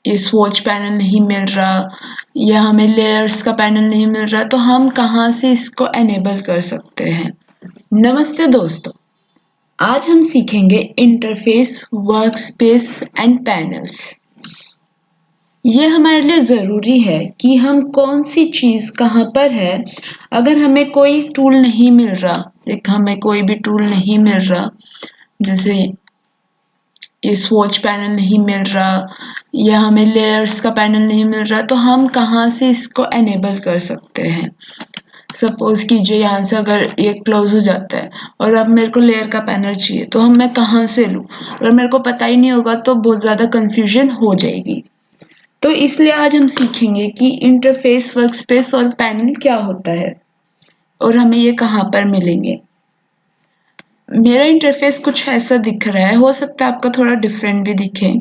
ये swatch panel नहीं मिल रहा या हमें लेयर्स का पैनल नहीं मिल रहा, तो हम कहाँ से इसको एनेबल कर सकते हैं। नमस्ते दोस्तों, आज हम सीखेंगे इंटरफेस, वर्कस्पेस एंड पैनल्स। ये हमारे लिए ज़रूरी है कि हम कौन सी चीज़ कहाँ पर है। अगर हमें कोई टूल नहीं मिल रहा, हमें कोई भी टूल नहीं मिल रहा, जैसे ये स्वॉच पैनल नहीं मिल रहा या हमें लेयर्स का पैनल नहीं मिल रहा, तो हम कहाँ से इसको एनेबल कर सकते हैं। सपोज कीजिए यहाँ से अगर ये क्लोज हो जाता है और अब मेरे को लेयर का पैनल चाहिए, तो मैं कहाँ से लूँ। अगर मेरे को पता ही नहीं होगा तो बहुत ज़्यादा कंफ्यूजन हो जाएगी। तो इसलिए आज हम सीखेंगे कि इंटरफेस, वर्कस्पेस और पैनल क्या होता है और हमें ये कहाँ पर मिलेंगे। मेरा इंटरफेस कुछ ऐसा दिख रहा है, हो सकता है आपका थोड़ा डिफरेंट भी दिखे।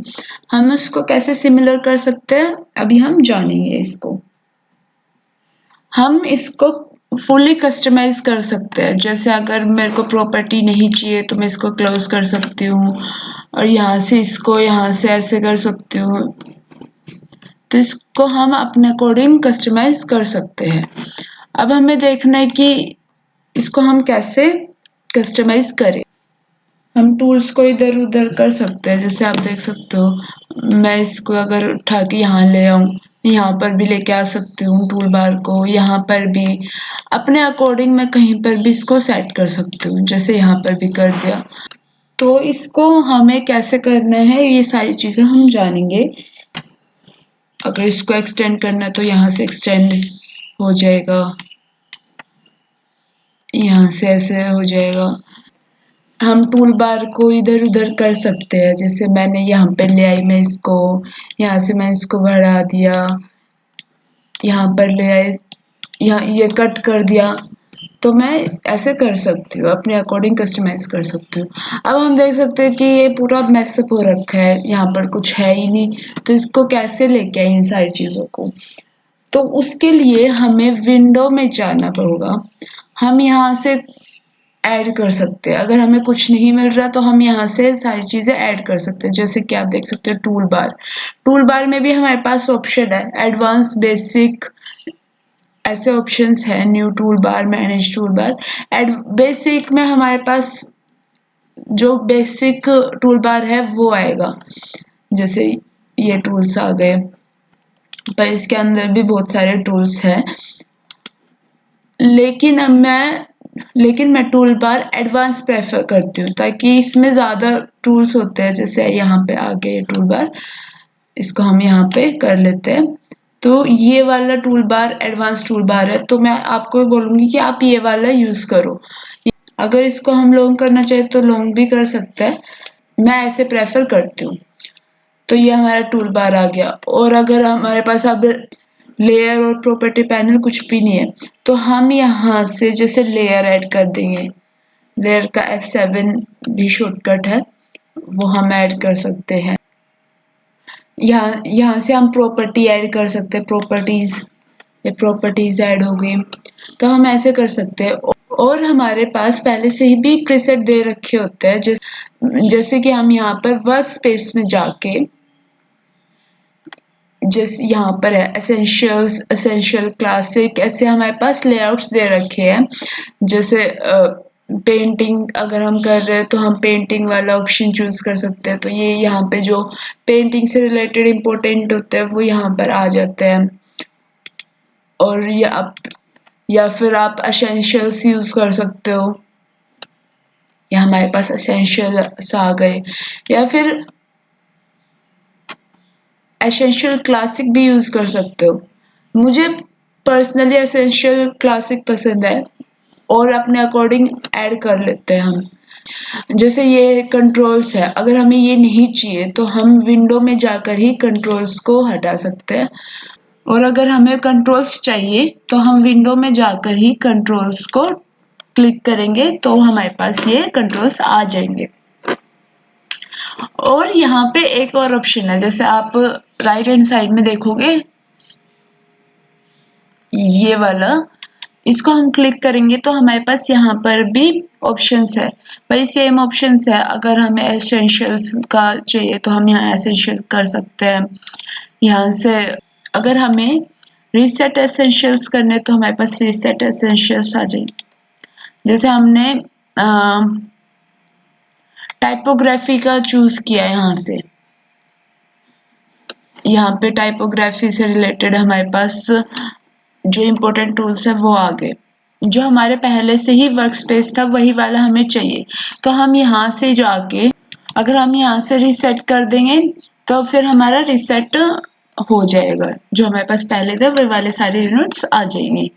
हम उसको कैसे सिमिलर कर सकते हैं, अभी हम जानेंगे इसको। हम इसको फुली कस्टमाइज कर सकते हैं। जैसे अगर मेरे को प्रॉपर्टी नहीं चाहिए तो मैं इसको क्लोज कर सकती हूँ और यहाँ से इसको यहाँ से ऐसे कर सकती हूँ। तो इसको हम अपने अकॉर्डिंग कस्टमाइज कर सकते हैं। अब हमें देखना है कि इसको हम कैसे कस्टमाइज करें। हम टूल्स को इधर उधर कर सकते हैं। जैसे आप देख सकते हो, मैं इसको अगर उठा के यहाँ ले आऊँ, यहाँ पर भी लेके आ सकती हूँ टूल बार को, यहाँ पर भी अपने अकॉर्डिंग मैं कहीं पर भी इसको सेट कर सकती हूँ। जैसे यहाँ पर भी कर दिया। तो इसको हमें कैसे करना है ये सारी चीज़ें हम जानेंगे। अगर इसको एक्सटेंड करना है तो यहाँ से एक्सटेंड हो जाएगा, यहाँ से ऐसे हो जाएगा। हम टूल बार को इधर उधर कर सकते हैं। जैसे मैंने यहाँ पे ले आई, मैं इसको यहाँ से मैं इसको बढ़ा दिया, यहाँ पर ले आए, यहाँ ये कट कर दिया, तो मैं ऐसे कर सकती हूँ, अपने अकॉर्डिंग कस्टमाइज कर सकती हूँ। अब हम देख सकते हैं कि ये पूरा मैसअप हो रखा है, यहाँ पर कुछ है ही नहीं, तो इसको कैसे लेके आए इन सारी चीज़ों को। तो उसके लिए हमें विंडो में जाना पड़ेगा। हम यहाँ से ऐड कर सकते हैं। अगर हमें कुछ नहीं मिल रहा तो हम यहाँ से सारी चीज़ें ऐड कर सकते हैं। जैसे कि आप देख सकते हो टूल बार, टूल बार में भी हमारे पास ऑप्शन है एडवांस, बेसिक, ऐसे ऑप्शंस है। New tool bar, manage tool bar. Basic में हमारे पास जो बेसिक टूल बार है वो आएगा। जैसे ये टूल्स आ गए, पर इसके अंदर भी बहुत सारे टूल्स हैं। लेकिन मैं टूल बार एडवांस प्रेफर करती हूँ, ताकि इसमें ज़्यादा टूल्स होते हैं। जैसे यहाँ पे आ गए टूल बार, इसको हम यहाँ पे कर लेते हैं। तो ये वाला tool bar advance tool bar है, तो मैं आपको बोलूँगी कि आप ये वाला यूज़ करो। अगर इसको हम लॉन्ग करना चाहे तो लॉन्ग भी कर सकते हैं, मैं ऐसे प्रेफर करती हूँ। तो ये हमारा टूल बार आ गया। और अगर हमारे पास अब लेयर और प्रॉपर्टी पैनल कुछ भी नहीं है, तो हम यहाँ से जैसे लेयर ऐड कर देंगे। लेयर का F7 भी शॉर्टकट है, वो हम ऐड कर सकते हैं। यहाँ से हम प्रॉपर्टी ऐड कर सकते हैं, प्रॉपर्टीज, ये प्रॉपर्टीज ऐड हो गई। तो हम ऐसे कर सकते हैं। और हमारे पास पहले से ही भी प्रीसेट दे रखे होते हैं। जैसे कि हम यहाँ पर वर्क स्पेस में जाके, जैसे यहाँ पर है एसेंशियल्स, एसेंशियल, क्लासिक, ऐसे हमारे पास लेआउट्स दे रखे हैं। जैसे पेंटिंग अगर हम कर रहे हैं तो हम पेंटिंग वाला ऑप्शन चूज कर सकते हैं। तो ये यहाँ पे जो पेंटिंग से रिलेटेड इम्पोर्टेंट होते हैं वो यहाँ पर आ जाते हैं। और या फिर आप एसेंशियल्स यूज कर सकते हो, या हमारे पास एसेंशियल्स आ गए। या फिर एसेंशियल क्लासिक भी यूज कर सकते हो। मुझे पर्सनली एसेंशियल क्लासिक पसंद है, और अपने अकॉर्डिंग ऐड कर लेते हैं हम। जैसे ये कंट्रोल्स है, अगर हमें ये नहीं चाहिए तो हम विंडो में जाकर ही कंट्रोल्स को हटा सकते हैं। और अगर हमें कंट्रोल्स चाहिए तो हम विंडो में जाकर ही कंट्रोल्स को क्लिक करेंगे, तो हमारे पास ये कंट्रोल्स आ जाएंगे। और यहाँ पे एक और ऑप्शन है, जैसे आप राइट हैंड साइड में देखोगे ये वाला, इसको हम क्लिक करेंगे तो हमारे पास यहाँ पर भी ऑप्शंस है। भाई सेम ऑप्शंस है। अगर हमें एसेंशियल्स का चाहिए तो हम यहाँ एसेंशियल कर सकते हैं। यहाँ से अगर हमें रीसेट एसेंशियल्स करने तो हमारे पास रीसेट एसेंशियल्स आ जाएंगे। जैसे हमने टाइपोग्राफी का चूज किया यहाँ पे टाइपोग्राफी से रिलेटेड हमारे पास जो इम्पोर्टेंट टूल्स है वो आ गए। जो हमारे पहले से ही वर्क स्पेस था वही वाला हमें चाहिए, तो हम यहाँ से जाके अगर हम यहाँ से रीसेट कर देंगे तो फिर हमारा रीसेट हो जाएगा। जो हमारे पास पहले थे वो वाले सारे यूनिट्स आ जाएंगे।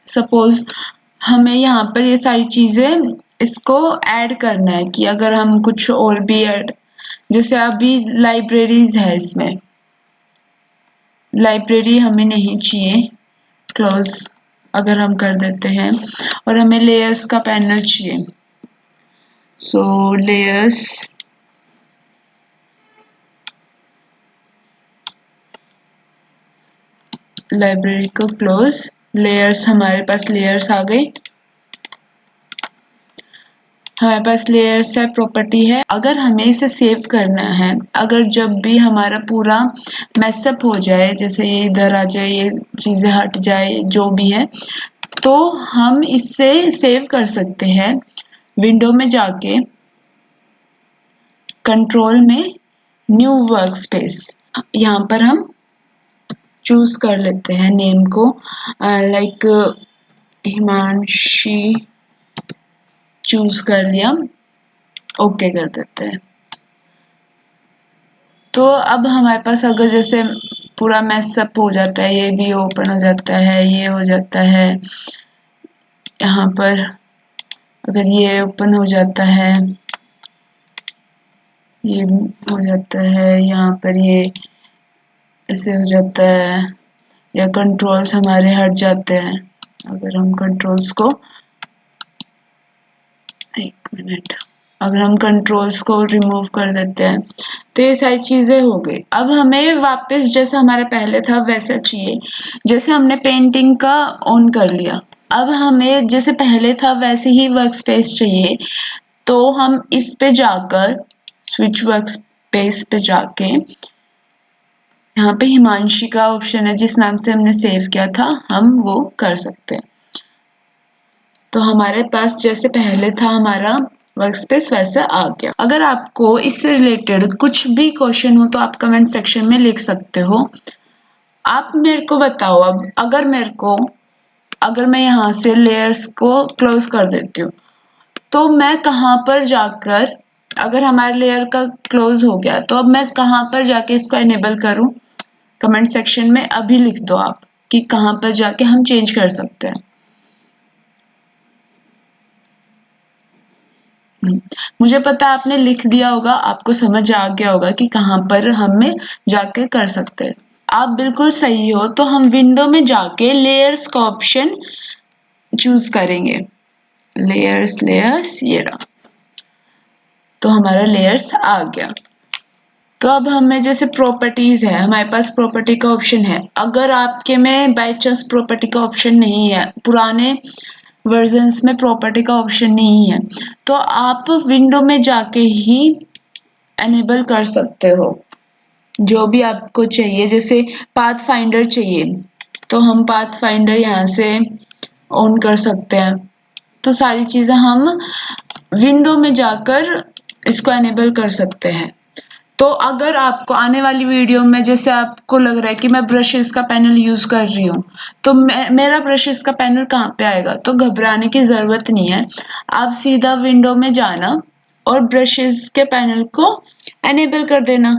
सपोज हमें यहाँ पर ये सारी चीजें इसको ऐड करना है कि अगर हम कुछ और भी ऐड, जैसे अभी लाइब्रेरीज है, इसमें लाइब्रेरी हमें नहीं चाहिए, क्लोज अगर हम कर देते हैं, और हमें लेयर्स का पैनल चाहिए। सो लेयर्स लाइब्रेरी को क्लोज, लेयर्स हमारे पास लेयर्स आ गई। हमारे पास लेयर्स है, प्रॉपर्टी है। अगर हमें इसे सेव करना है, अगर जब भी हमारा पूरा मैसअप हो जाए, जैसे ये इधर आ जाए, ये चीजें हट जाए, जो भी है, तो हम इससे सेव कर सकते हैं विंडो में जाके कंट्रोल में न्यू वर्क स्पेस। यहाँ पर हम चूज कर लेते हैं नेम को, लाइक हिमांशी चूज कर लिया, ओके कर देते हैं। तो अब हमारे पास अगर जैसे पूरा मैसअप हो जाता है, ये भी ओपन हो जाता है, ये हो जाता है, यहाँ पर अगर ये ओपन हो जाता है, ये हो जाता है, यहाँ पर ये ऐसे हो जाता है, या कंट्रोल्स हमारे हट जाते हैं। अगर हम कंट्रोल्स को, एक मिनट, अगर हम कंट्रोल्स को रिमूव कर देते हैं तो ये सारी चीजें हो गई। अब हमें वापस जैसा हमारा पहले था वैसा चाहिए। जैसे हमने पेंटिंग का ऑन कर लिया, अब हमें जैसे पहले था वैसे ही वर्क स्पेस चाहिए, तो हम इस पे जाकर स्विच वर्क स्पेस पे जाके यहाँ पे हिमांशी का ऑप्शन है, जिस नाम से हमने सेव किया था हम वो कर सकते हैं। तो हमारे पास जैसे पहले था हमारा वर्क स्पेस वैसे आ गया। अगर आपको इससे रिलेटेड कुछ भी क्वेश्चन हो तो आप कमेंट सेक्शन में लिख सकते हो। आप मेरे को बताओ, अब अगर मैं यहाँ से लेयर्स को क्लोज कर देती हूँ तो मैं कहाँ पर जाकर, अगर हमारे लेयर का क्लोज हो गया तो अब मैं कहाँ पर जाके इसको एनेबल करूँ? कमेंट सेक्शन में अभी लिख दो आप कि कहाँ पर जाके हम चेंज कर सकते हैं। मुझे पता है आपने लिख दिया होगा, आपको समझ आ गया होगा कि कहाँ पर हमें जाके कर सकते हैं। आप बिल्कुल सही हो। तो हम विंडो में जाके लेयर्स का ऑप्शन चूज करेंगे। लेयर्स ये रहा, तो हमारा लेयर्स आ गया। तो अब हमें जैसे प्रॉपर्टीज है, हमारे पास प्रॉपर्टी का ऑप्शन है। अगर आपके में बाय चांस प्रॉपर्टी का ऑप्शन नहीं है, पुराने वर्जन्स में प्रॉपर्टी का ऑप्शन नहीं है, तो आप विंडो में जाके ही एनेबल कर सकते हो जो भी आपको चाहिए। जैसे पाथ फाइंडर चाहिए तो हम पाथ फाइंडर यहाँ से ऑन कर सकते हैं। तो सारी चीजें हम विंडो में जाकर इसको एनेबल कर सकते हैं। तो अगर आपको आने वाली वीडियो में जैसे आपको लग रहा है कि मैं ब्रशेस का पैनल यूज कर रही हूँ, तो मेरा ब्रशेस का पैनल कहाँ पे आएगा, तो घबराने की जरूरत नहीं है। आप सीधा विंडो में जाना और ब्रशेस के पैनल को एनेबल कर देना।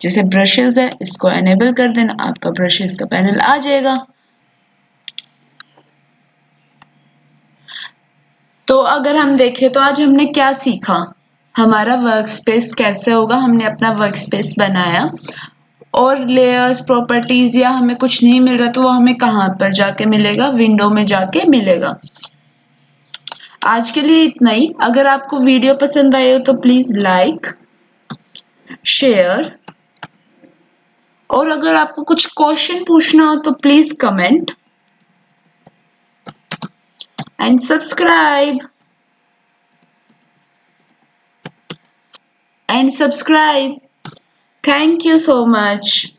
जैसे ब्रशेस है इसको एनेबल कर देना, आपका ब्रशेस का पैनल आ जाएगा। तो अगर हम देखें तो आज हमने क्या सीखा, हमारा वर्क स्पेस कैसे होगा, हमने अपना वर्क स्पेस बनाया, और लेयर्स प्रॉपर्टीज या हमें कुछ नहीं मिल रहा तो वो हमें कहाँ पर जाके मिलेगा, विंडो में जाके मिलेगा। आज के लिए इतना ही। अगर आपको वीडियो पसंद आए हो तो प्लीज लाइक, शेयर, और अगर आपको कुछ क्वेश्चन पूछना हो तो please comment and subscribe. Thank you so much.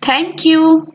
Thank you.